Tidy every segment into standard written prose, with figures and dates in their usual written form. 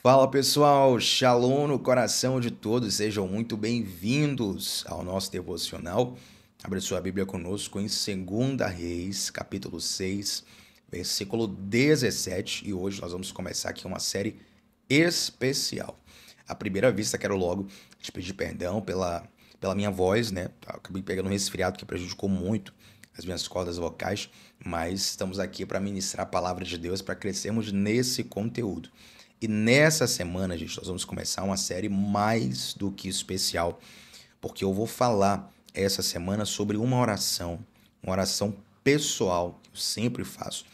Fala pessoal, Shalom no coração de todos, sejam muito bem-vindos ao nosso devocional. Abre sua Bíblia conosco em 2 Reis, capítulo 6, versículo 17, e hoje nós vamos começar aqui uma série especial. À primeira vista, quero logo te pedir perdão pela minha voz, né? Acabei pegando um resfriado que prejudicou muito as minhas cordas vocais, mas estamos aqui para ministrar a palavra de Deus, para crescermos nesse conteúdo. E nessa semana, gente, nós vamos começar uma série mais do que especial, porque eu vou falar essa semana sobre uma oração pessoal que eu sempre faço.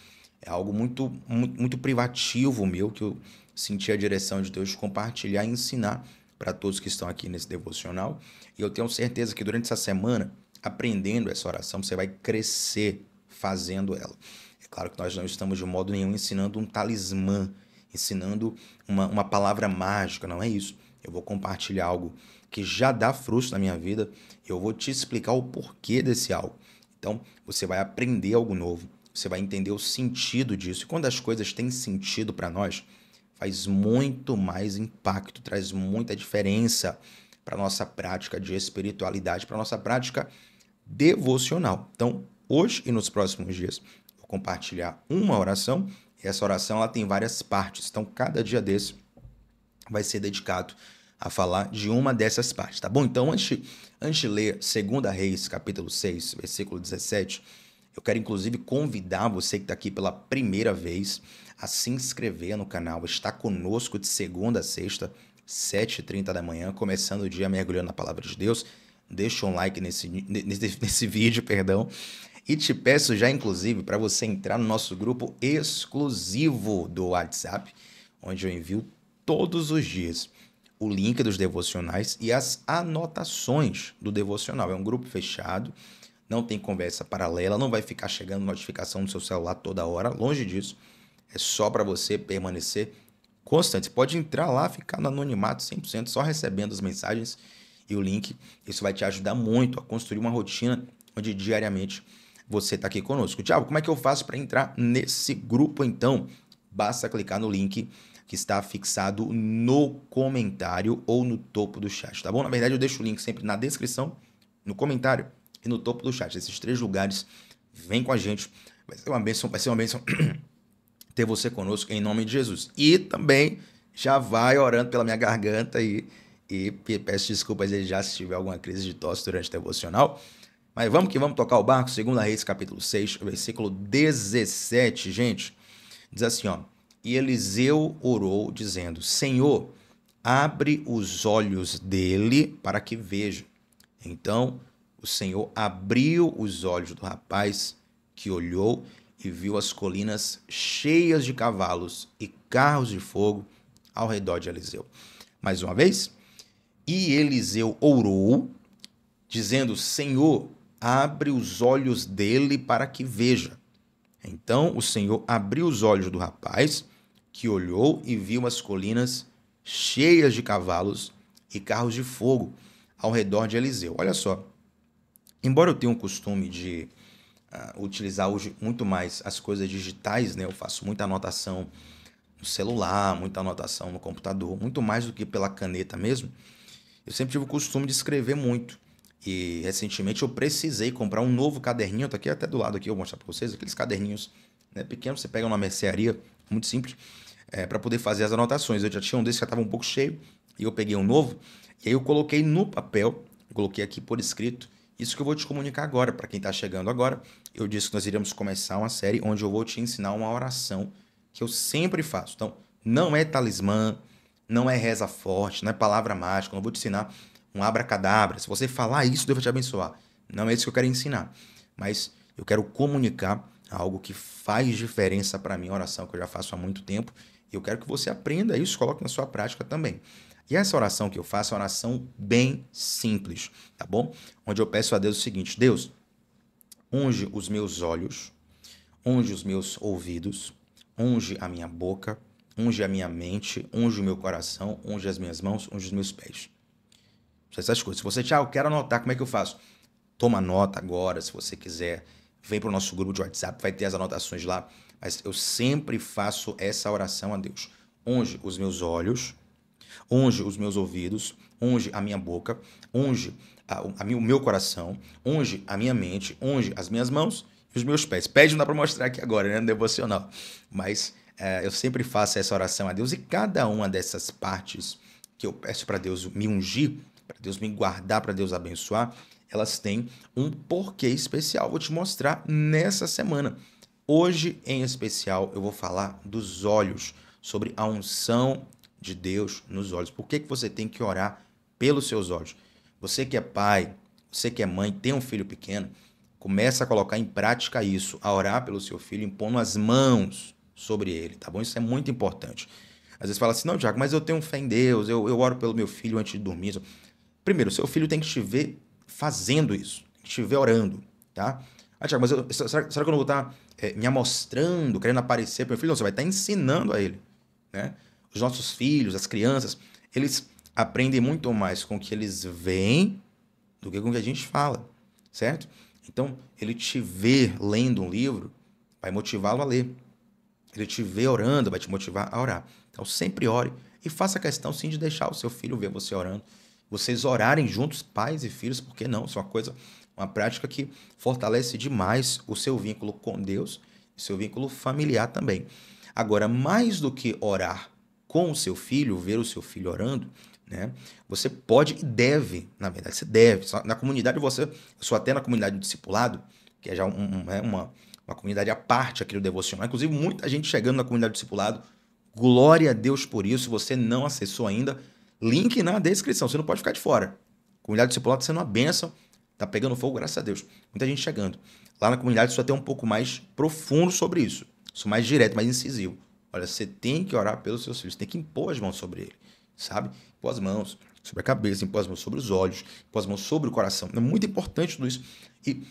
É algo muito privativo meu, que eu senti a direção de Deus de compartilhar e ensinar para todos que estão aqui nesse devocional. E eu tenho certeza que durante essa semana, aprendendo essa oração, você vai crescer fazendo ela. É claro que nós não estamos de modo nenhum ensinando um talismã, ensinando uma palavra mágica, não é isso. Eu vou compartilhar algo que já dá fruto na minha vida, eu vou te explicar o porquê desse algo. Então, você vai aprender algo novo, você vai entender o sentido disso. E quando as coisas têm sentido para nós, faz muito mais impacto, traz muita diferença para a nossa prática de espiritualidade, para a nossa prática devocional. Então, hoje e nos próximos dias, vou compartilhar uma oração. E essa oração ela tem várias partes, então cada dia desse vai ser dedicado a falar de uma dessas partes, tá bom? Então, antes de ler 2 Reis, capítulo 6, versículo 17, eu quero inclusive convidar você que está aqui pela primeira vez a se inscrever no canal, estar conosco de segunda a sexta, 7h30 da manhã, começando o dia mergulhando na palavra de Deus. Deixa um like nesse vídeo, perdão. E te peço já, inclusive, para você entrar no nosso grupo exclusivo do WhatsApp, onde eu envio todos os dias o link dos devocionais e as anotações do devocional. É um grupo fechado, não tem conversa paralela, não vai ficar chegando notificação no seu celular toda hora, longe disso. É só para você permanecer constante. Você pode entrar lá, ficar no anonimato 100%, só recebendo as mensagens e o link. Isso vai te ajudar muito a construir uma rotina onde diariamente você está aqui conosco. Tiago, como é que eu faço para entrar nesse grupo, então? Basta clicar no link que está fixado no comentário ou no topo do chat, tá bom? Na verdade, eu deixo o link sempre na descrição, no comentário e no topo do chat. Esses três lugares, vem com a gente. Vai ser uma bênção ter você conosco em nome de Jesus. E também já vai orando pela minha garganta e peço desculpas desde já se tiver alguma crise de tosse durante o devocional. Mas vamos que vamos tocar o barco. 2 Reis, capítulo 6, versículo 17, gente. Diz assim, ó. E Eliseu orou, dizendo, Senhor, abre os olhos dele para que veja. Então, o Senhor abriu os olhos do rapaz, que olhou e viu as colinas cheias de cavalos e carros de fogo ao redor de Eliseu. Mais uma vez. E Eliseu orou, dizendo, Senhor, abre os olhos dele para que veja. Então o Senhor abriu os olhos do rapaz, que olhou e viu as colinas cheias de cavalos e carros de fogo ao redor de Eliseu. Olha só, embora eu tenha um costume de utilizar hoje muito mais as coisas digitais, né? Eu faço muita anotação no celular, muita anotação no computador, muito mais do que pela caneta mesmo. Eu sempre tive o costume de escrever muito. E recentemente eu precisei comprar um novo caderninho, tá aqui até do lado aqui, eu vou mostrar para vocês, aqueles caderninhos, né, pequenos, você pega numa mercearia, muito simples, para poder fazer as anotações. Eu já tinha um desses que já estava um pouco cheio, e eu peguei um novo, e aí eu coloquei no papel, coloquei aqui por escrito, isso que eu vou te comunicar agora, para quem está chegando agora. Eu disse que nós iríamos começar uma série onde eu vou te ensinar uma oração que eu sempre faço. Então, não é talismã, não é reza forte, não é palavra mágica, eu não vou te ensinar um abracadabra. Se você falar isso, Deus vai te abençoar. Não é isso que eu quero ensinar. Mas eu quero comunicar algo que faz diferença para mim, a oração que eu já faço há muito tempo. E eu quero que você aprenda isso, coloque na sua prática também. E essa oração que eu faço é uma oração bem simples, tá bom? Onde eu peço a Deus o seguinte, Deus, unge os meus olhos, unge os meus ouvidos, unge a minha boca, unge a minha mente, unge o meu coração, unge as minhas mãos, unge os meus pés. Essas coisas. Se você, Thiago, eu quero anotar, como é que eu faço? Toma nota agora, se você quiser. Vem para o nosso grupo de WhatsApp, vai ter as anotações lá. Mas eu sempre faço essa oração a Deus. unge os meus olhos, unge os meus ouvidos, unge a minha boca, unge o meu coração, unge a minha mente, unge as minhas mãos e os meus pés. Pés não dá para mostrar aqui agora, né, no devocional, mas eu sempre faço essa oração a Deus e cada uma dessas partes que eu peço para Deus me ungir, para Deus me guardar, para Deus abençoar, elas têm um porquê especial. Vou te mostrar nessa semana. Hoje, em especial, eu vou falar dos olhos, sobre a unção de Deus nos olhos. Por que você tem que orar pelos seus olhos? Você que é pai, você que é mãe, tem um filho pequeno, começa a colocar em prática isso, a orar pelo seu filho, impondo as mãos sobre ele, tá bom? Isso é muito importante. Às vezes fala assim, não, Tiago, mas eu tenho fé em Deus, eu oro pelo meu filho antes de dormir. Primeiro, seu filho tem que te ver fazendo isso, tem que te ver orando, tá? Ah, Tiago, mas será que eu não vou estar me amostrando, querendo aparecer para meu filho? Não, você vai estar ensinando a ele, né? Os nossos filhos, as crianças, eles aprendem muito mais com o que eles veem do que com o que a gente fala, certo? Então, ele te vê lendo um livro, vai motivá-lo a ler. Ele te vê orando, vai te motivar a orar. Então, sempre ore e faça questão, sim, de deixar o seu filho ver você orando. Vocês orarem juntos, pais e filhos, por que não? Isso é uma prática que fortalece demais o seu vínculo com Deus e seu vínculo familiar também. Agora, mais do que orar com o seu filho, ver o seu filho orando, né? Você pode e deve, na verdade, você deve. Na comunidade, eu sou até na comunidade do discipulado, que é já uma comunidade à parte aqui do devocional. Inclusive, muita gente chegando na comunidade do discipulado. Glória a Deus por isso. Se você não acessou ainda, link na descrição. Você não pode ficar de fora. A comunidade do discipulado sendo uma bênção. Tá pegando fogo, graças a Deus. Muita gente chegando. Lá na comunidade, isso é até um pouco mais profundo sobre isso. Isso mais direto, mais incisivo. Olha, você tem que orar pelos seus filhos. Você tem que impor as mãos sobre ele, sabe? Impor as mãos sobre a cabeça, impor as mãos sobre os olhos, impor as mãos sobre o coração. É muito importante tudo isso. E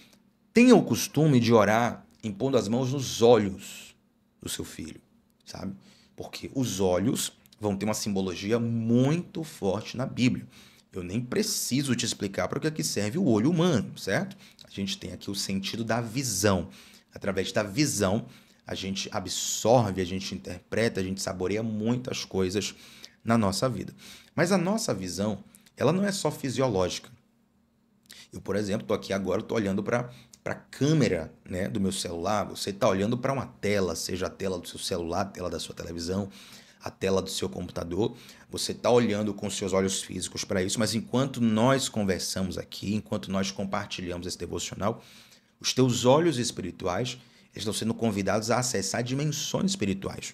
tenha o costume de orar impondo as mãos nos olhos do seu filho, sabe? Porque os olhos vão ter uma simbologia muito forte na Bíblia. Eu nem preciso te explicar para que serve o olho humano, certo? A gente tem aqui o sentido da visão. Através da visão, a gente absorve, a gente interpreta, a gente saboreia muitas coisas na nossa vida. Mas a nossa visão, ela não é só fisiológica. Eu, por exemplo, estou aqui agora, estou olhando para a câmera, né, do meu celular. Você está olhando para uma tela, seja a tela do seu celular, a tela da sua televisão, a tela do seu computador. Você está olhando com seus olhos físicos para isso, mas enquanto nós conversamos aqui, enquanto nós compartilhamos esse devocional, os teus olhos espirituais estão sendo convidados a acessar dimensões espirituais.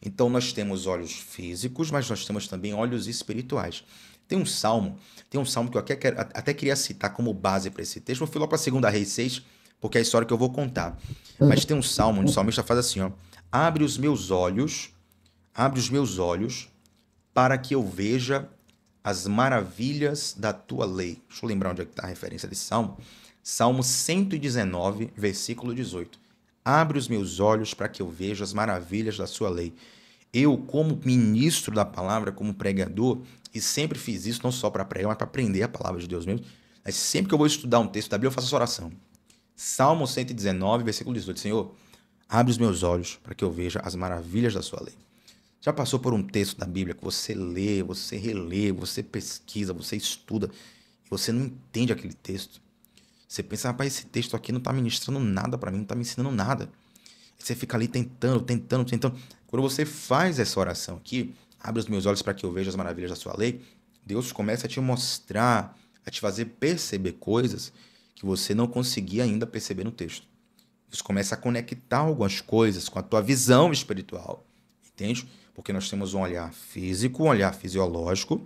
Então nós temos olhos físicos, mas nós temos também olhos espirituais. Tem um salmo que eu até queria citar como base para esse texto. Eu fui lá para 2 Reis 6, porque é a história que eu vou contar. Mas tem um salmo onde o salmista faz assim, ó: abre os meus olhos para que eu veja as maravilhas da tua lei. Deixa eu lembrar onde é que está a referência desse salmo. Salmo 119, versículo 18. Abre os meus olhos para que eu veja as maravilhas da sua lei. Eu, como ministro da palavra, como pregador, e sempre fiz isso, não só para pregar, mas para aprender a palavra de Deus mesmo, mas sempre que eu vou estudar um texto da Bíblia, eu faço essa oração. Salmo 119, versículo 18. Senhor, abre os meus olhos para que eu veja as maravilhas da sua lei. Já passou por um texto da Bíblia que você lê, você relê, você pesquisa, você estuda, e você não entende aquele texto? Você pensa, rapaz, esse texto aqui não está ministrando nada para mim, não está me ensinando nada. E você fica ali tentando. Quando você faz essa oração aqui, abre os meus olhos para que eu veja as maravilhas da sua lei, Deus começa a te mostrar, a te fazer perceber coisas que você não conseguia ainda perceber no texto. Deus começa a conectar algumas coisas com a tua visão espiritual, entende? Porque nós temos um olhar físico, um olhar fisiológico,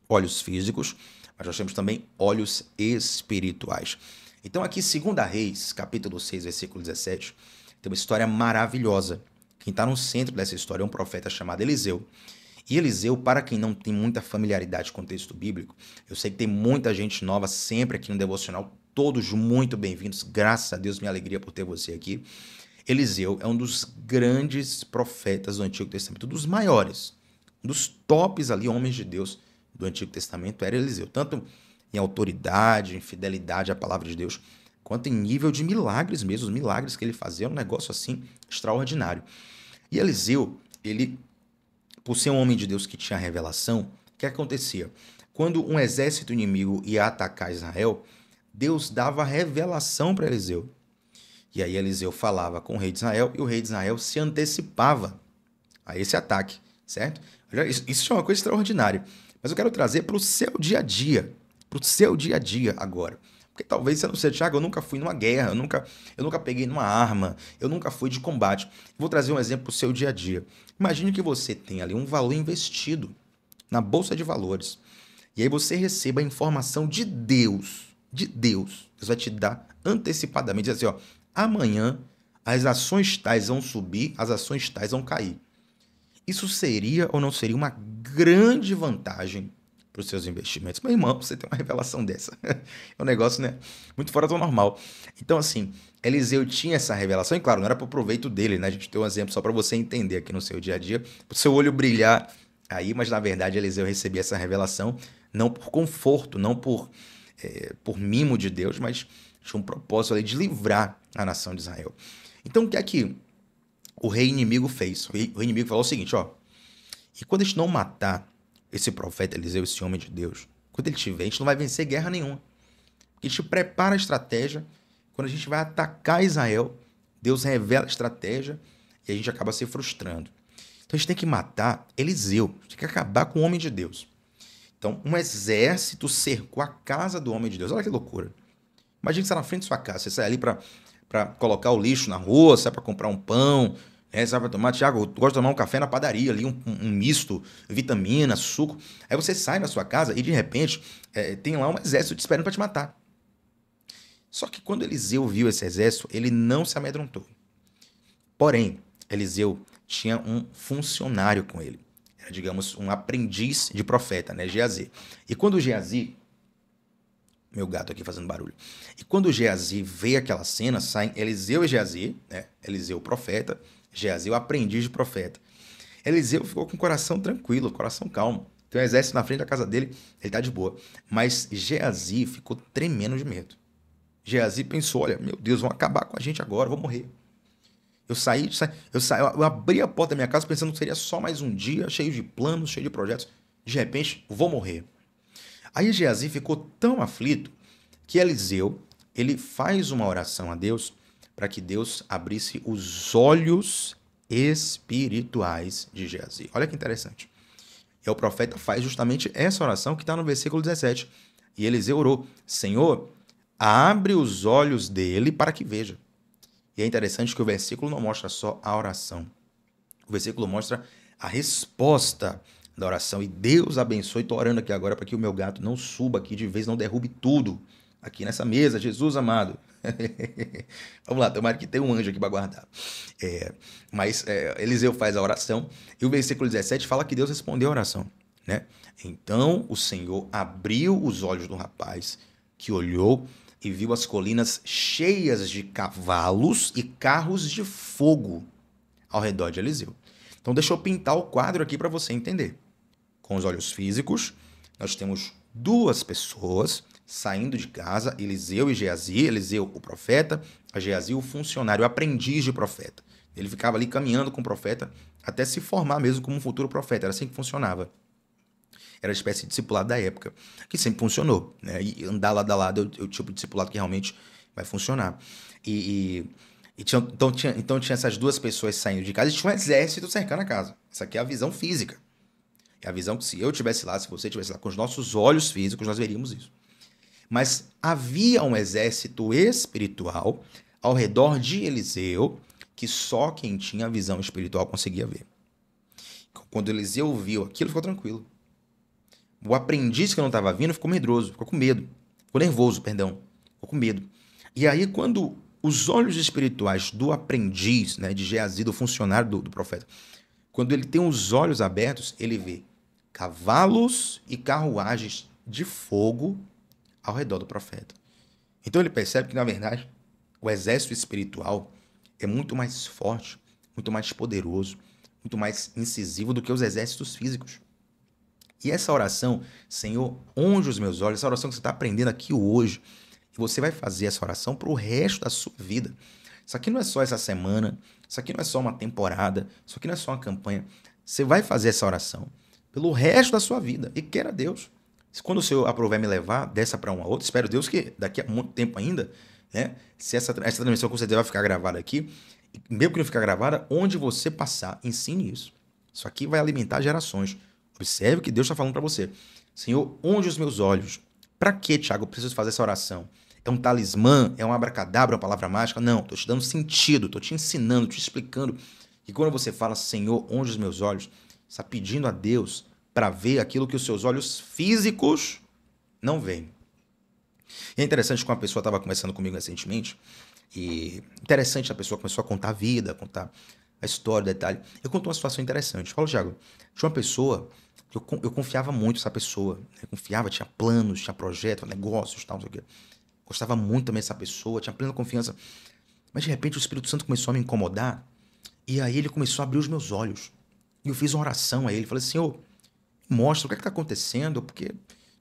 olhos físicos, mas nós temos também olhos espirituais. Então aqui, 2 Reis, capítulo 6, versículo 17, tem uma história maravilhosa. Quem está no centro dessa história é um profeta chamado Eliseu. E Eliseu, para quem não tem muita familiaridade com o texto bíblico, eu sei que tem muita gente nova sempre aqui no Devocional, todos muito bem-vindos, graças a Deus, minha alegria por ter você aqui. Eliseu é um dos grandes profetas do Antigo Testamento, dos maiores, um dos tops ali, homens de Deus do Antigo Testamento era Eliseu, tanto em autoridade, em fidelidade à palavra de Deus, quanto em nível de milagres mesmo. Os milagres que ele fazia era um negócio assim extraordinário. E Eliseu, ele por ser um homem de Deus que tinha revelação, o que acontecia? Quando um exército inimigo ia atacar Israel, Deus dava revelação para Eliseu. E aí Eliseu falava com o rei de Israel e o rei de Israel se antecipava a esse ataque, certo? Isso é uma coisa extraordinária. Mas eu quero trazer para o seu dia a dia, para o seu dia a dia agora. Porque talvez você não seja, Thiago, eu nunca fui numa guerra, eu nunca peguei numa arma, eu nunca fui de combate. Vou trazer um exemplo para o seu dia a dia. Imagine que você tem ali um valor investido na bolsa de valores. E aí você receba a informação de Deus. De Deus. Deus vai te dar antecipadamente, diz assim, ó, amanhã as ações tais vão subir, as ações tais vão cair. Isso seria ou não seria uma grande vantagem para os seus investimentos? Meu irmão, você tem uma revelação dessa. É um negócio, né, muito fora do normal. Então, assim, Eliseu tinha essa revelação, e claro, não era para o proveito dele, né? A gente tem um exemplo só para você entender aqui no seu dia a dia, para o seu olho brilhar aí, mas na verdade Eliseu recebia essa revelação não por conforto, não por mimo de Deus, mas tinha um propósito ali de livrar a nação de Israel. Então, o que é que o rei inimigo fez? O rei inimigo falou o seguinte, ó, e quando a gente não matar esse profeta Eliseu, esse homem de Deus, quando ele tiver, a gente não vai vencer guerra nenhuma. Porque a gente prepara a estratégia, quando a gente vai atacar Israel, Deus revela a estratégia e a gente acaba se frustrando. Então a gente tem que matar Eliseu, a gente tem que acabar com o homem de Deus. Então um exército cercou a casa do homem de Deus. Olha que loucura. Imagina que você está na frente da sua casa, você sai ali para colocar o lixo na rua, sai para comprar um pão, sai para tomar, Thiago, eu gosto de tomar um café na padaria ali, um misto, vitamina, suco. Aí você sai da sua casa e de repente tem lá um exército te esperando para te matar. Só que quando Eliseu viu esse exército, ele não se amedrontou. Porém, Eliseu tinha um funcionário com ele. Era, digamos, um aprendiz de profeta, né? Geazi. E quando Geazi... Meu gato aqui fazendo barulho. E quando Geazi vê aquela cena, saem Eliseu e Geazi, né? Eliseu o profeta, Geazi o aprendiz de profeta. Eliseu ficou com o coração tranquilo, o coração calmo. Tem um exército na frente da casa dele, ele tá de boa. Mas Geazi ficou tremendo de medo. Geazi pensou, olha, meu Deus, vão acabar com a gente agora, vou morrer. Eu abri a porta da minha casa pensando que seria só mais um dia, cheio de planos, cheio de projetos. De repente, vou morrer. Aí Geazi ficou tão aflito que Eliseu, ele faz uma oração a Deus para que Deus abrisse os olhos espirituais de Geazi. Olha que interessante. E o profeta faz justamente essa oração que está no versículo 17. E Eliseu orou, Senhor, abre os olhos dele para que veja. E é interessante que o versículo não mostra só a oração. O versículo mostra a resposta da oração. E Deus abençoe. Estou orando aqui agora para que o meu gato não suba aqui de vez, não derrube tudo aqui nessa mesa. Jesus amado. Vamos lá, tomara que tenha um anjo aqui para guardar. Mas Eliseu faz a oração e o versículo 17 fala que Deus respondeu a oração, né? Então o Senhor abriu os olhos do rapaz que olhou e viu as colinas cheias de cavalos e carros de fogo ao redor de Eliseu. Então deixa eu pintar o quadro aqui para você entender. Com os olhos físicos, nós temos duas pessoas saindo de casa, Eliseu e Geazi, Eliseu o profeta, a Geazi o funcionário, o aprendiz de profeta. Ele ficava ali caminhando com o profeta até se formar mesmo como um futuro profeta, era assim que funcionava. Era a espécie de discipulado da época, que sempre funcionou, né? E andar lado a lado é o tipo de discipulado que realmente vai funcionar. Então tinha essas duas pessoas saindo de casa e tinha um exército cercando a casa. Essa aqui é a visão física. É a visão que se eu estivesse lá, se você estivesse lá, com os nossos olhos físicos, nós veríamos isso. Mas havia um exército espiritual ao redor de Eliseu que só quem tinha a visão espiritual conseguia ver. Quando Eliseu viu aquilo, ficou tranquilo. O aprendiz que não estava vindo ficou medroso, ficou com medo. Ficou nervoso, perdão. Ficou com medo. E aí, quando os olhos espirituais do aprendiz, né, de Geazi, do funcionário do profeta, quando ele tem os olhos abertos, ele vê cavalos e carruagens de fogo ao redor do profeta. Então ele percebe que, na verdade, o exército espiritual é muito mais forte, muito mais poderoso, muito mais incisivo do que os exércitos físicos. E essa oração, Senhor, onde os meus olhos, essa oração que você está aprendendo aqui hoje, e você vai fazer essa oração para o resto da sua vida. Isso aqui não é só essa semana, isso aqui não é só uma temporada, isso aqui não é só uma campanha. você vai fazer essa oração pelo resto da sua vida. E queira Deus. Se quando o Senhor aprover me levar dessa para uma outra, espero Deus que daqui a muito tempo ainda, né? Se essa transmissão com certeza vai ficar gravada aqui, mesmo que não ficar gravada, onde você passar, ensine isso. Isso aqui vai alimentar gerações. Observe o que Deus está falando para você. Senhor, onde os meus olhos? Para que, Tiago, eu preciso fazer essa oração? É um talismã? É um abracadabra, uma palavra mágica? Não, estou te dando sentido, estou te ensinando, te explicando. E quando você fala, Senhor, onde os meus olhos? Você está pedindo a Deus para ver aquilo que os seus olhos físicos não veem. E é interessante que uma pessoa estava conversando comigo recentemente, e interessante, a pessoa começou a contar a vida, contar a história, o detalhe. Eu conto uma situação interessante. Falo, Thiago, tinha uma pessoa que eu confiava muito nessa pessoa. Eu confiava, tinha planos, tinha projetos, negócios, tal, não sei o quê. Gostava muito também dessa pessoa, tinha plena confiança. Mas de repente o Espírito Santo começou a me incomodar, e aí ele começou a abrir os meus olhos. E eu fiz uma oração a ele, falei, Senhor, mostra o que está acontecendo, porque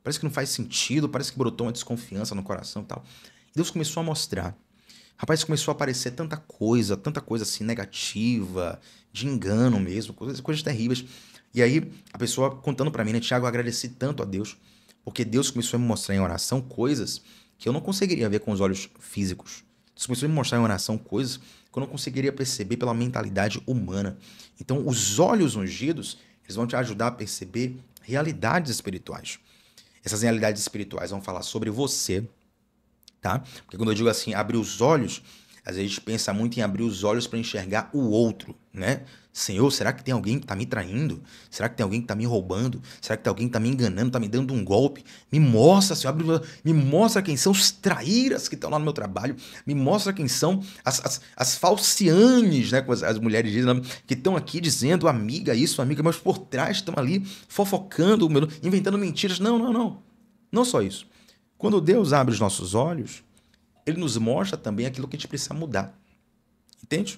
parece que não faz sentido, parece que brotou uma desconfiança no coração e tal. E Deus começou a mostrar. Rapaz, começou a aparecer tanta coisa assim, negativa, de engano mesmo, coisas terríveis. E aí, a pessoa contando pra mim, né, Tiago, eu agradeci tanto a Deus, porque Deus começou a me mostrar em oração coisas que eu não conseguiria ver com os olhos físicos. Deus começou a me mostrar em oração coisas que eu não conseguiria perceber pela mentalidade humana. Então, os olhos ungidos, eles vão te ajudar a perceber realidades espirituais. Essas realidades espirituais vão falar sobre você, tá? Porque quando eu digo assim, abrir os olhos, às vezes a gente pensa muito em abrir os olhos para enxergar o outro, né? Senhor, será que tem alguém que está me traindo? Será que tem alguém que está me roubando? Será que tem alguém que está me enganando, está me dando um golpe? Me mostra, Senhor, me mostra quem são os traíras que estão lá no meu trabalho. Me mostra quem são as falcianes, né? Como as mulheres dizem, né? Que estão aqui dizendo amiga isso, amiga, mas por trás estão ali fofocando, inventando mentiras. Não, não, não. Não só isso. Quando Deus abre os nossos olhos, Ele nos mostra também aquilo que a gente precisa mudar. Entende?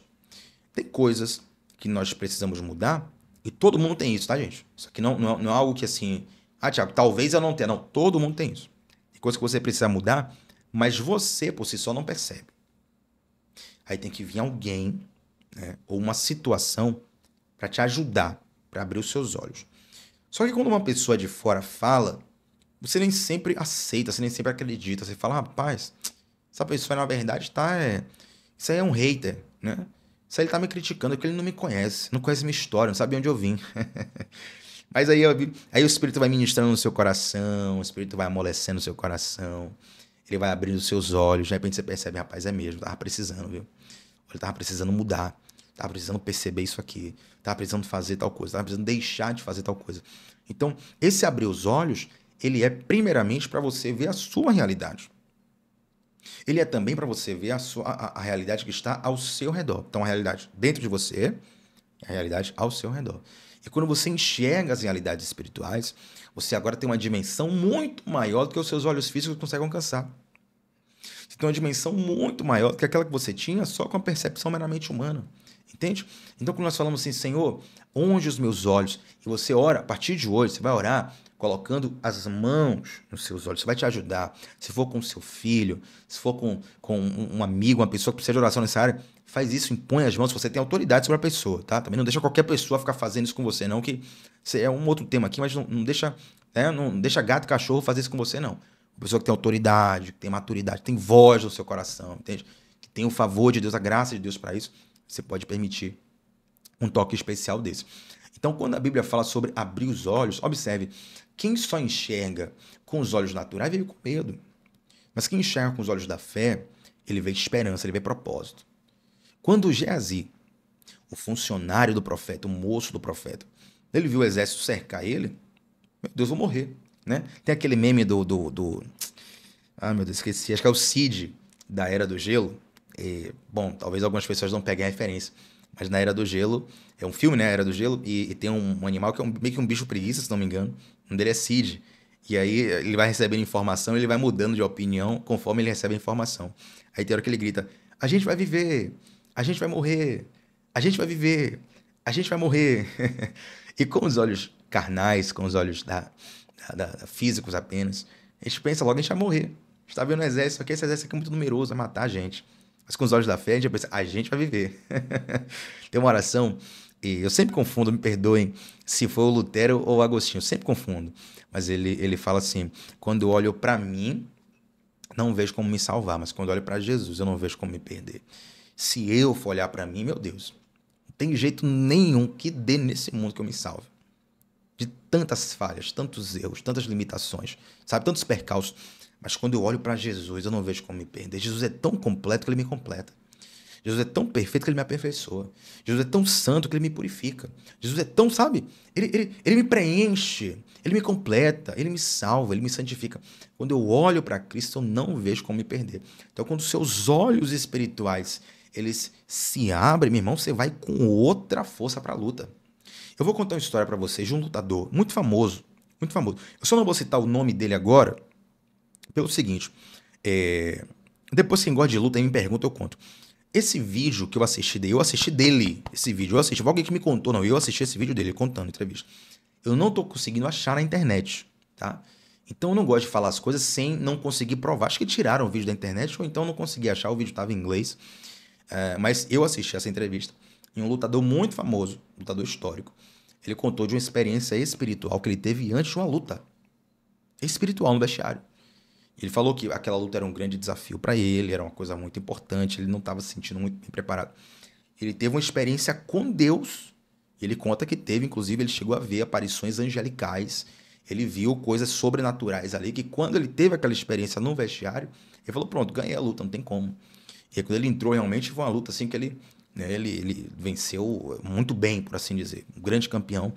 Tem coisas que nós precisamos mudar e todo mundo tem isso, tá, gente? Isso aqui não é algo que assim... Ah, Thiago, talvez eu não tenha. Não, todo mundo tem isso. Tem coisas que você precisa mudar, mas você por si só não percebe. Aí tem que vir alguém, né, ou uma situação para te ajudar, para abrir os seus olhos. Só que quando uma pessoa de fora fala, você nem sempre aceita, você nem sempre acredita. Você fala, rapaz, essa pessoa na verdade isso aí é um hater, né? Isso aí ele tá me criticando porque ele não me conhece, não conhece minha história, não sabe onde eu vim. Mas aí o Espírito vai ministrando no seu coração, o Espírito vai amolecendo no seu coração, ele vai abrindo os seus olhos, de repente você percebe, rapaz, é mesmo, tava precisando, viu? Ele tava precisando mudar, tava precisando perceber isso aqui, tava precisando fazer tal coisa, tava precisando deixar de fazer tal coisa. Então, esse abrir os olhos, ele é primeiramente para você ver a sua realidade. Ele é também para você ver a realidade que está ao seu redor. Então, a realidade dentro de você é a realidade ao seu redor. E quando você enxerga as realidades espirituais, você agora tem uma dimensão muito maior do que os seus olhos físicos conseguem alcançar. Você tem uma dimensão muito maior do que aquela que você tinha só com a percepção meramente humana. Entende? Então, quando nós falamos assim, Senhor, unge os meus olhos, e você ora, a partir de hoje, você vai orar colocando as mãos nos seus olhos. Isso vai te ajudar. Se for com seu filho, se for com um amigo, uma pessoa que precisa de oração nessa área, faz isso, impõe as mãos, se você tem autoridade sobre a pessoa, tá? Também não deixa qualquer pessoa ficar fazendo isso com você, não, que é um outro tema aqui, mas não deixa, né, não deixa gato e cachorro fazer isso com você, não. Uma pessoa que tem autoridade, que tem maturidade, que tem voz no seu coração, entende? Que tem o favor de Deus, a graça de Deus para isso, você pode permitir um toque especial desse. Então, quando a Bíblia fala sobre abrir os olhos, observe, quem só enxerga com os olhos naturais vive com medo. Mas quem enxerga com os olhos da fé, ele vê esperança, ele vê propósito. Quando Geazi, o funcionário do profeta, o moço do profeta, ele viu o exército cercar ele, meu Deus, vou morrer, né? Tem aquele meme ah, meu Deus, esqueci, acho que é o Cid, da Era do Gelo. Bom, talvez algumas pessoas não peguem a referência, mas na Era do Gelo, é um filme, né, a Era do Gelo, e tem um animal que é meio que um bicho preguiça, se não me engano, o nome dele é Cid, e aí ele vai recebendo informação, ele vai mudando de opinião conforme ele recebe a informação. Aí tem hora que ele grita, a gente vai viver, a gente vai morrer, a gente vai viver, a gente vai morrer. E com os olhos carnais, com os olhos físicos apenas, a gente pensa logo, a gente vai morrer. A gente está vendo um exército aqui, esse exército aqui é muito numeroso, vai matar a gente. Mas com os olhos da fé, a gente vai pensar, a gente vai viver. Tem uma oração E eu sempre confundo, me perdoem se foi o Lutero ou o Agostinho, eu sempre confundo. Mas ele fala assim: quando eu olho para mim, não vejo como me salvar, mas quando eu olho para Jesus, eu não vejo como me perder. Se eu for olhar para mim, meu Deus, não tem jeito nenhum que dê nesse mundo que eu me salve. De tantas falhas, tantos erros, tantas limitações, sabe, tantos percalços. Mas quando eu olho para Jesus, eu não vejo como me perder. Jesus é tão completo que ele me completa. Jesus é tão perfeito que ele me aperfeiçoa. Jesus é tão santo que ele me purifica. Jesus é tão, sabe? Ele me preenche, ele me completa, ele me salva, ele me santifica. Quando eu olho para Cristo, eu não vejo como me perder. Então, quando os seus olhos espirituais, eles se abrem, meu irmão, você vai com outra força para a luta. Eu vou contar uma história para vocês de um lutador muito famoso, muito famoso. Eu só não vou citar o nome dele agora, pelo seguinte, depois quem gosta de luta aí me pergunta, eu conto. Esse vídeo que eu assisti dele, esse vídeo, foi alguém que me contou, não, eu assisti esse vídeo dele contando entrevista. Eu não tô conseguindo achar na internet, tá? Então eu não gosto de falar as coisas sem não conseguir provar. Acho que tiraram o vídeo da internet ou então não consegui achar, o vídeo estava em inglês. Mas eu assisti essa entrevista em um lutador muito famoso, lutador histórico. Ele contou de uma experiência espiritual que ele teve antes de uma luta espiritual no vestiário. Ele falou que aquela luta era um grande desafio para ele, era uma coisa muito importante, ele não estava se sentindo muito bem preparado. Ele teve uma experiência com Deus, ele conta que teve, inclusive ele chegou a ver aparições angelicais, ele viu coisas sobrenaturais ali, que quando ele teve aquela experiência no vestiário, ele falou, pronto, ganhei a luta, não tem como. E aí, quando ele entrou realmente, foi uma luta assim que ele venceu muito bem, por assim dizer, um grande campeão.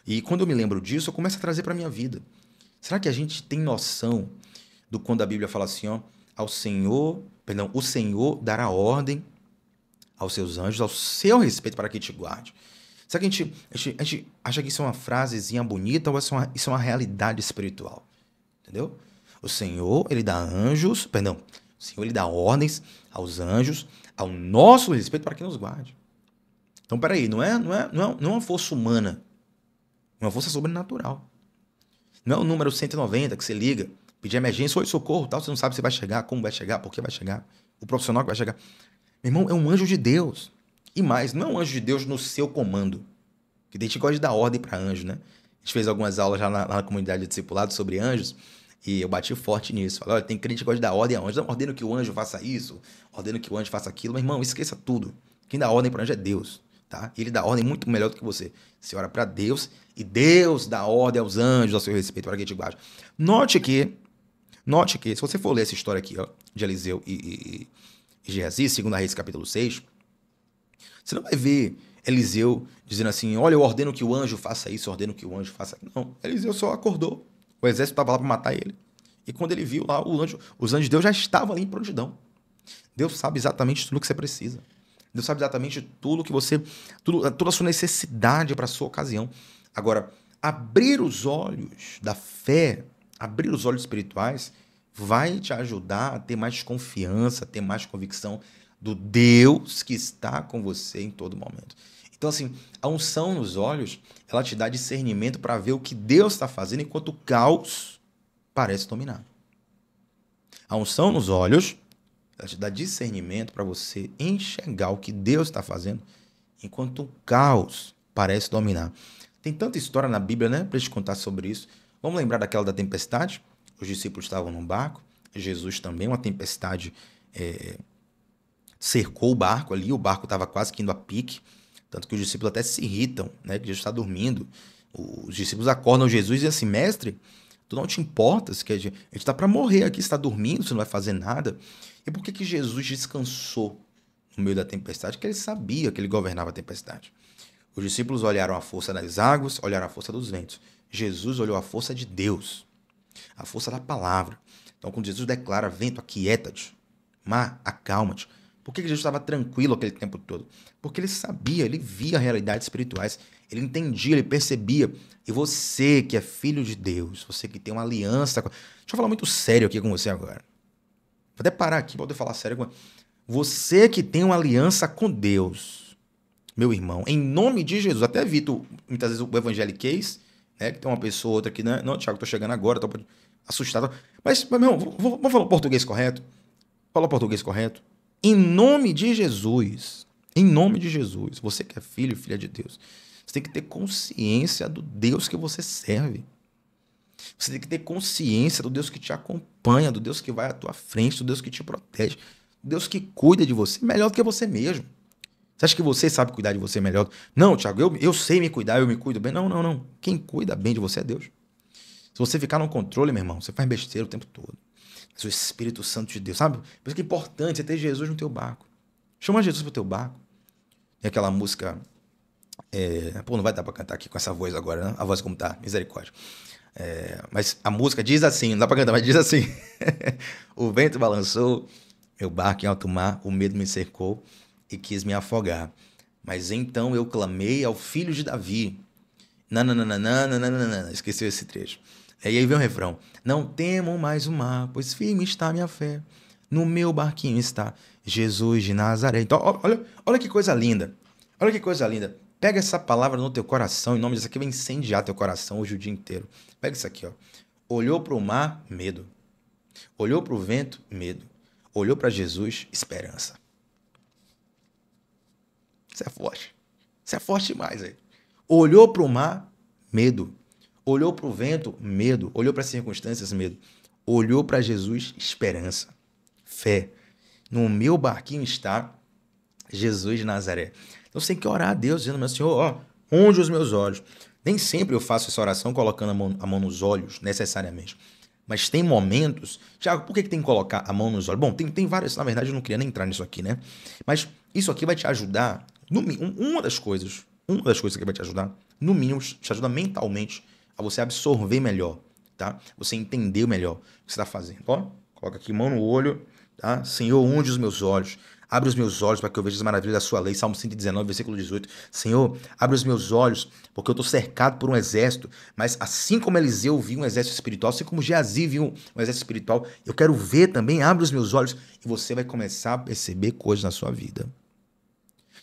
E quando eu me lembro disso, eu começo a trazer para a minha vida. Será que a gente tem noção do quando a Bíblia fala assim, ó, o Senhor dará ordem aos seus anjos, ao seu respeito para que te guarde? Será que a gente acha que isso é uma frasezinha bonita ou isso é uma realidade espiritual? Entendeu? O Senhor, ele dá o Senhor, ele dá ordens aos anjos, ao nosso respeito para que nos guarde. Então, peraí, não é uma força humana, é uma força sobrenatural. Não é o número 190 que você liga, pedir emergência, oi, socorro, tal, você não sabe se vai chegar, como vai chegar, por que vai chegar, o profissional que vai chegar. Meu irmão, é um anjo de Deus. E mais, não é um anjo de Deus no seu comando. Que a gente gosta de dar ordem para anjo, né? A gente fez algumas aulas já na comunidade de discipulado sobre anjos, e eu bati forte nisso. Falei, olha, tem crente que gosta de dar ordem a anjo. Não, ordeno que o anjo faça isso, ordeno que o anjo faça aquilo. Meu irmão, esqueça tudo. Quem dá ordem para anjo é Deus, tá? Ele dá ordem muito melhor do que você. Você ora para Deus, e Deus dá ordem aos anjos ao seu respeito para que te guarde. Note que, se você for ler essa história aqui, ó, de Eliseu e Geazi, 2 Reis, capítulo 6, você não vai ver Eliseu dizendo assim, olha, eu ordeno que o anjo faça isso, eu ordeno que o anjo faça aquilo. Não, Eliseu só acordou. O exército estava lá para matar ele. E quando ele viu lá, os anjos de Deus já estavam ali em prontidão. Deus sabe exatamente tudo que você precisa. Deus sabe exatamente tudo que você... toda a sua necessidade para a sua ocasião. Agora, abrir os olhos da fé, abrir os olhos espirituais, vai te ajudar a ter mais confiança, a ter mais convicção do Deus que está com você em todo momento. Então, assim, a unção nos olhos, ela te dá discernimento para ver o que Deus está fazendo enquanto o caos parece dominar. A unção nos olhos, ela te dá discernimento para você enxergar o que Deus está fazendo enquanto o caos parece dominar. Tem tanta história na Bíblia, né, para te contar sobre isso. Vamos lembrar daquela da tempestade? Os discípulos estavam num barco, Jesus também, uma tempestade cercou o barco ali, o barco estava quase que indo a pique, tanto que os discípulos até se irritam, né, que Jesus está dormindo. Os discípulos acordam Jesus e dizem assim, mestre, tu não te importas, que a gente está para morrer aqui, você está dormindo, você não vai fazer nada. E por que Jesus descansou no meio da tempestade? Porque ele sabia que ele governava a tempestade. Os discípulos olharam a força das águas, olharam a força dos ventos. Jesus olhou a força de Deus, a força da palavra. Então, quando Jesus declara, vento, aquieta-te, mar, acalma-te. Por que Jesus estava tranquilo aquele tempo todo? Porque ele sabia, ele via realidades espirituais, ele entendia, ele percebia. E você que é filho de Deus, você que tem uma aliança... Deixa eu falar muito sério aqui com você agora. Vou até parar aqui para poder falar sério com você que tem uma aliança com Deus, meu irmão, em nome de Jesus. Até evito muitas vezes o evangeliquez, né? Que tem uma pessoa ou outra aqui, né? Não, Thiago, tô chegando agora, tô assustado. Mas meu irmão, vamos falar o português correto? Fala o português correto. Em nome de Jesus, Em nome de Jesus, você que é filho, filha de Deus, você tem que ter consciência do Deus que você serve. Você tem que ter consciência do Deus que te acompanha, do Deus que vai à tua frente, do Deus que te protege, do Deus que cuida de você melhor do que você mesmo. Você acha que você sabe cuidar de você melhor? Não, Thiago, eu sei me cuidar, eu me cuido bem. Não, não, não. Quem cuida bem de você é Deus. Se você ficar no controle, meu irmão, você faz besteira o tempo todo. Mas o Espírito Santo de Deus, sabe? Por isso que é importante você ter Jesus no teu barco. Chama Jesus pro teu barco. Tem aquela música... Pô, não vai dar pra cantar aqui com essa voz agora, né? A voz como tá, misericórdia. Mas a música diz assim, não dá pra cantar, mas diz assim. O vento balançou, meu barco em alto mar, o medo me cercou e quis me afogar. Mas então eu clamei ao filho de Davi. Nananana, esqueceu esse trecho. E aí vem o refrão. Não temo mais o mar, pois firme está minha fé. No meu barquinho está Jesus de Nazaré. Então, olha que coisa linda. Olha que coisa linda. Pega essa palavra no teu coração, em nome disso aqui vai incendiar teu coração hoje o dia inteiro. Pega isso aqui, ó. Olhou para o mar, medo. Olhou para o vento, medo. Olhou para Jesus, esperança. Isso é forte. Isso é forte demais, aí. Olhou para o mar, medo. Olhou para o vento, medo. Olhou para as circunstâncias, medo. Olhou para Jesus, esperança. Fé. No meu barquinho está Jesus de Nazaré. Então você tem que orar a Deus, dizendo, meu Senhor, ó, onde os meus olhos. Nem sempre eu faço essa oração colocando a mão nos olhos, necessariamente. Mas tem momentos... Tiago, por que tem que colocar a mão nos olhos? Bom, tem várias... Na verdade, eu não queria nem entrar nisso aqui, né? Mas isso aqui vai te ajudar... Uma das coisas que vai te ajudar, no mínimo, te ajuda mentalmente a você absorver melhor, tá? Você entender melhor o que você está fazendo. Ó, coloca aqui mão no olho, tá? Senhor, unge os meus olhos. Abre os meus olhos para que eu veja as maravilhas da sua lei. Salmo 119, versículo 18. Senhor, abre os meus olhos, porque eu estou cercado por um exército. Mas assim como Eliseu viu um exército espiritual, assim como Geazi viu um exército espiritual, eu quero ver também. Abre os meus olhos e você vai começar a perceber coisas na sua vida.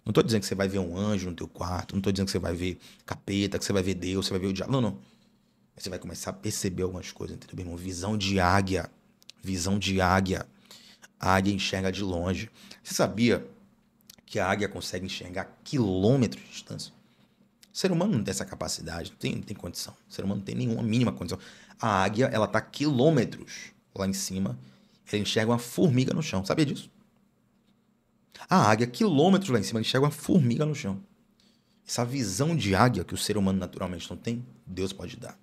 Não estou dizendo que você vai ver um anjo no teu quarto. Não estou dizendo que você vai ver capeta, que você vai ver Deus, você vai ver o diabo. Não, não. Você vai começar a perceber algumas coisas, entendeu, meu irmão? Visão de águia. Visão de águia. A águia enxerga de longe. Você sabia que a águia consegue enxergar quilômetros de distância? O ser humano não tem essa capacidade, não tem condição. O ser humano não tem nenhuma mínima condição. A águia, ela está quilômetros lá em cima. Ela enxerga uma formiga no chão. Sabia disso? A águia, quilômetros lá em cima, ela enxerga uma formiga no chão. Essa visão de águia que o ser humano naturalmente não tem, Deus pode dar.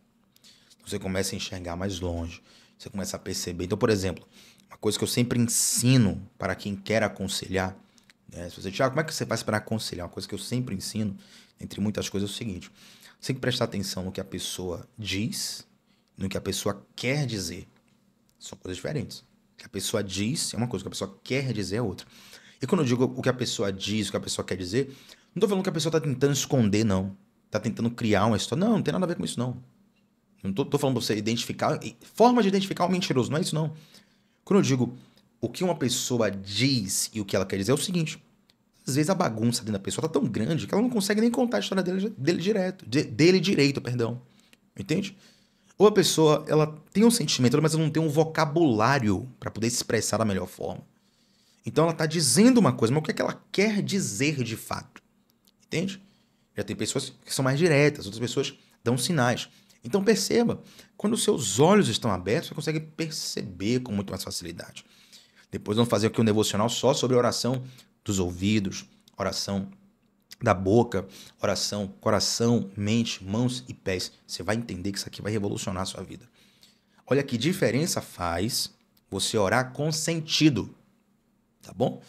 Você começa a enxergar mais longe. Você começa a perceber. Então, por exemplo, uma coisa que eu sempre ensino para quem quer aconselhar, né? Se você, Thiago, como é que você faz para aconselhar? Uma coisa que eu sempre ensino, entre muitas coisas, é o seguinte. Você tem que prestar atenção no que a pessoa diz, no que a pessoa quer dizer. São coisas diferentes. O que a pessoa diz é uma coisa, o que a pessoa quer dizer é outra. E quando eu digo o que a pessoa diz, o que a pessoa quer dizer, não estou falando que a pessoa está tentando esconder, não. Está tentando criar uma história. Não, não tem nada a ver com isso, não. Não estou falando para você identificar... Forma de identificar o mentiroso, não é isso, não. Quando eu digo o que uma pessoa diz e o que ela quer dizer, é o seguinte. Às vezes a bagunça dentro da pessoa está tão grande que ela não consegue nem contar a história dele direito, perdão. Entende? Ou a pessoa, ela tem um sentimento, mas ela não tem um vocabulário para poder se expressar da melhor forma. Então ela está dizendo uma coisa, mas o que é que ela quer dizer de fato? Entende? Já tem pessoas que são mais diretas, outras pessoas dão sinais. Então perceba, quando os seus olhos estão abertos, você consegue perceber com muito mais facilidade. Depois vamos fazer aqui um devocional só sobre a oração dos ouvidos, oração da boca, oração, coração, mente, mãos e pés. Você vai entender que isso aqui vai revolucionar a sua vida. Olha que diferença faz você orar com sentido. Tá bom?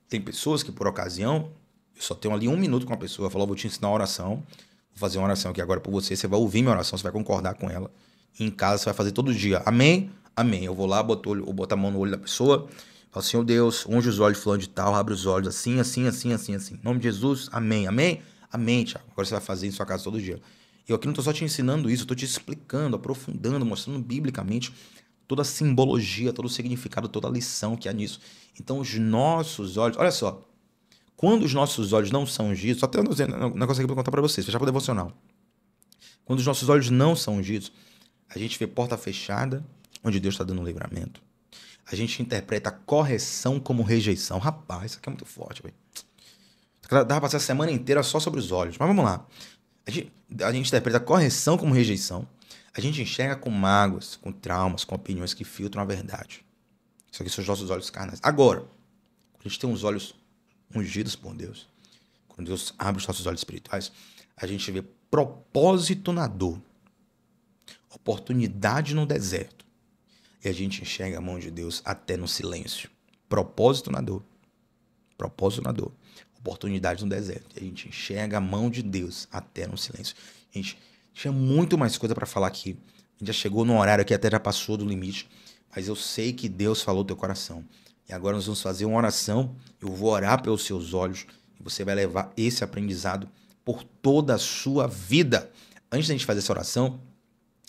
Tem pessoas que, por ocasião, eu só tenho ali 1 minuto com a pessoa, eu falo, vou te ensinar uma oração, vou fazer uma oração aqui agora por você, você vai ouvir minha oração, você vai concordar com ela. E em casa você vai fazer todo dia. Amém? Amém. Eu vou lá, boto a mão no olho da pessoa, falo, Senhor Deus, unge os olhos fulano de tal, abre os olhos assim, assim, assim, assim, assim. Em nome de Jesus, amém. Amém? Amém, Thiago. Agora você vai fazer em sua casa todo dia. Eu aqui não estou só te ensinando isso, eu estou te explicando, aprofundando, mostrando biblicamente toda a simbologia, todo o significado, toda a lição que há nisso. Então, os nossos olhos... Olha só. Quando os nossos olhos não são ungidos... Só tem um negócio aqui para contar para vocês. Fechar para o devocional. Quando os nossos olhos não são ungidos, a gente vê porta fechada, onde Deus está dando um livramento. A gente interpreta correção como rejeição. Rapaz, isso aqui é muito forte, velho. Dá pra passar a semana inteira só sobre os olhos. Mas vamos lá. A gente interpreta correção como rejeição. A gente enxerga com mágoas, com traumas, com opiniões que filtram a verdade. Isso aqui são os nossos olhos carnais. Agora, quando a gente tem os olhos ungidos por Deus, quando Deus abre os nossos olhos espirituais, a gente vê propósito na dor, oportunidade no deserto. E a gente enxerga a mão de Deus até no silêncio. Propósito na dor. Propósito na dor. Oportunidade no deserto. E a gente enxerga a mão de Deus até no silêncio. Gente, tinha muito mais coisa para falar aqui. A gente já chegou num horário que até já passou do limite. Mas eu sei que Deus falou do teu coração. E agora nós vamos fazer uma oração. Eu vou orar pelos seus olhos. E você vai levar esse aprendizado por toda a sua vida. Antes da gente fazer essa oração,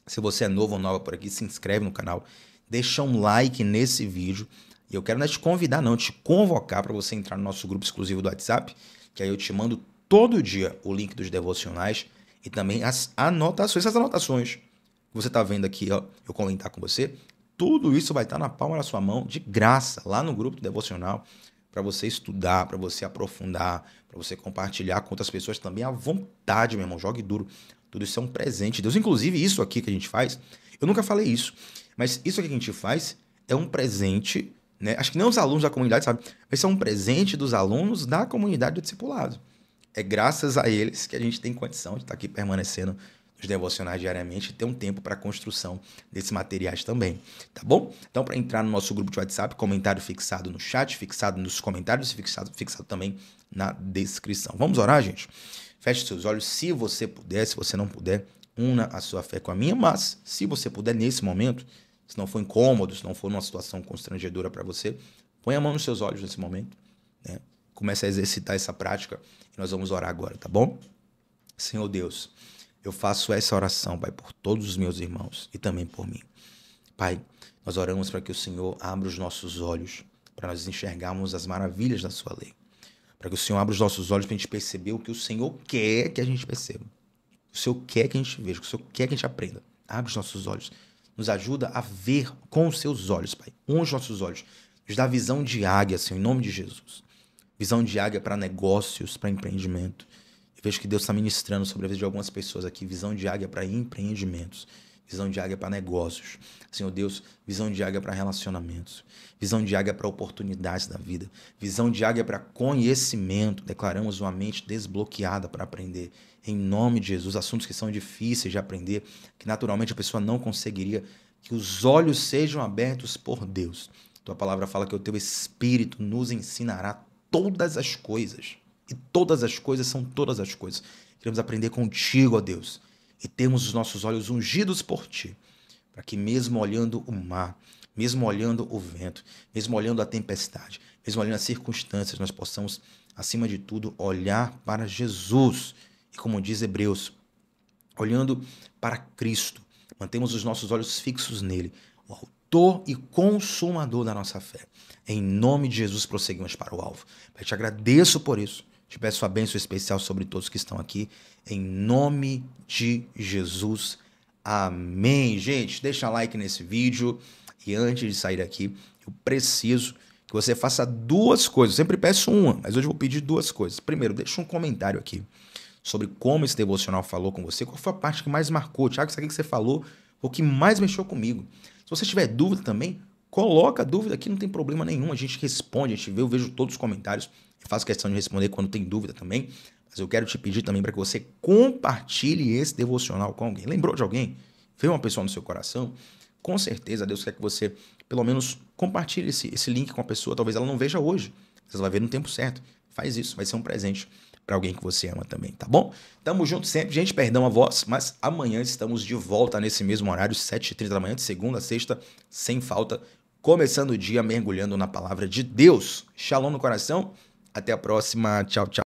se você é novo ou nova por aqui, se inscreve no canal. Deixa um like nesse vídeo. E eu quero não te convidar, não, te convocar para você entrar no nosso grupo exclusivo do WhatsApp, que aí eu te mando todo dia o link dos devocionais e também as anotações. Essas anotações que você está vendo aqui, ó, eu comentar com você, tudo isso vai estar na palma da sua mão, de graça, lá no grupo do devocional, para você estudar, para você aprofundar, para você compartilhar com outras pessoas também à vontade, meu irmão, jogue duro. Tudo isso é um presente de Deus. Inclusive, isso aqui que a gente faz, eu nunca falei isso, mas isso aqui que a gente faz é um presente, né? Acho que nem os alunos da comunidade sabem, mas é um presente dos alunos da comunidade do discipulado. É graças a eles que a gente tem condição de estar aqui permanecendo nos devocionais diariamente e ter um tempo para a construção desses materiais também, tá bom? Então, para entrar no nosso grupo de WhatsApp, comentário fixado no chat, fixado nos comentários, fixado também na descrição. Vamos orar, gente? Feche seus olhos, se você puder, se você não puder, una a sua fé com a minha, mas se você puder nesse momento, se não for incômodo, se não for numa situação constrangedora para você, põe a mão nos seus olhos nesse momento, né? Comece a exercitar essa prática e nós vamos orar agora, tá bom? Senhor Deus, eu faço essa oração, Pai, por todos os meus irmãos e também por mim. Pai, nós oramos para que o Senhor abra os nossos olhos, para nós enxergarmos as maravilhas da sua lei. Para que o Senhor abra os nossos olhos para a gente perceber o que o Senhor quer que a gente perceba. O Senhor quer que a gente veja, o Senhor quer que a gente aprenda. Abre os nossos olhos. Nos ajuda a ver com os seus olhos, Pai. Unge os nossos olhos. Nos dá visão de águia, Senhor, em nome de Jesus. Visão de águia para negócios, para empreendimento. Eu vejo que Deus está ministrando sobre a vida de algumas pessoas aqui. Visão de águia para empreendimentos. Visão de águia para negócios. Senhor Deus, visão de águia para relacionamentos. Visão de águia para oportunidades da vida. Visão de águia para conhecimento. Declaramos uma mente desbloqueada para aprender. Em nome de Jesus, assuntos que são difíceis de aprender, que naturalmente a pessoa não conseguiria, que os olhos sejam abertos por Deus. Tua palavra fala que o teu Espírito nos ensinará todas as coisas. E todas as coisas são todas as coisas. Queremos aprender contigo, ó Deus. E temos os nossos olhos ungidos por ti, para que mesmo olhando o mar, mesmo olhando o vento, mesmo olhando a tempestade, mesmo olhando as circunstâncias, nós possamos, acima de tudo, olhar para Jesus. E como diz Hebreus, olhando para Cristo, mantemos os nossos olhos fixos nele, o autor e consumador da nossa fé. Em nome de Jesus, prosseguimos para o alvo. Eu te agradeço por isso. Te peço a bênção especial sobre todos que estão aqui. Em nome de Jesus. Amém. Gente, deixa like nesse vídeo. E antes de sair daqui, eu preciso que você faça duas coisas. Eu sempre peço uma, mas hoje eu vou pedir duas coisas. Primeiro, deixa um comentário aqui sobre como esse devocional falou com você. Qual foi a parte que mais marcou? Tiago, isso aqui que você falou foi o que mais mexeu comigo. Se você tiver dúvida também, coloca a dúvida aqui, não tem problema nenhum. A gente responde, a gente vê, eu vejo todos os comentários. Eu faço questão de responder quando tem dúvida também. Mas eu quero te pedir também para que você compartilhe esse devocional com alguém. Lembrou de alguém? Veio uma pessoa no seu coração? Com certeza Deus quer que você, pelo menos, compartilhe esse link com a pessoa. Talvez ela não veja hoje. Você vai ver no tempo certo. Faz isso, vai ser um presente para alguém que você ama também, tá bom? Tamo junto sempre. Gente, perdão a voz, mas amanhã estamos de volta nesse mesmo horário, 7h30 da manhã, de segunda a sexta, sem falta, começando o dia mergulhando na palavra de Deus. Shalom no coração. Até a próxima. Tchau, tchau.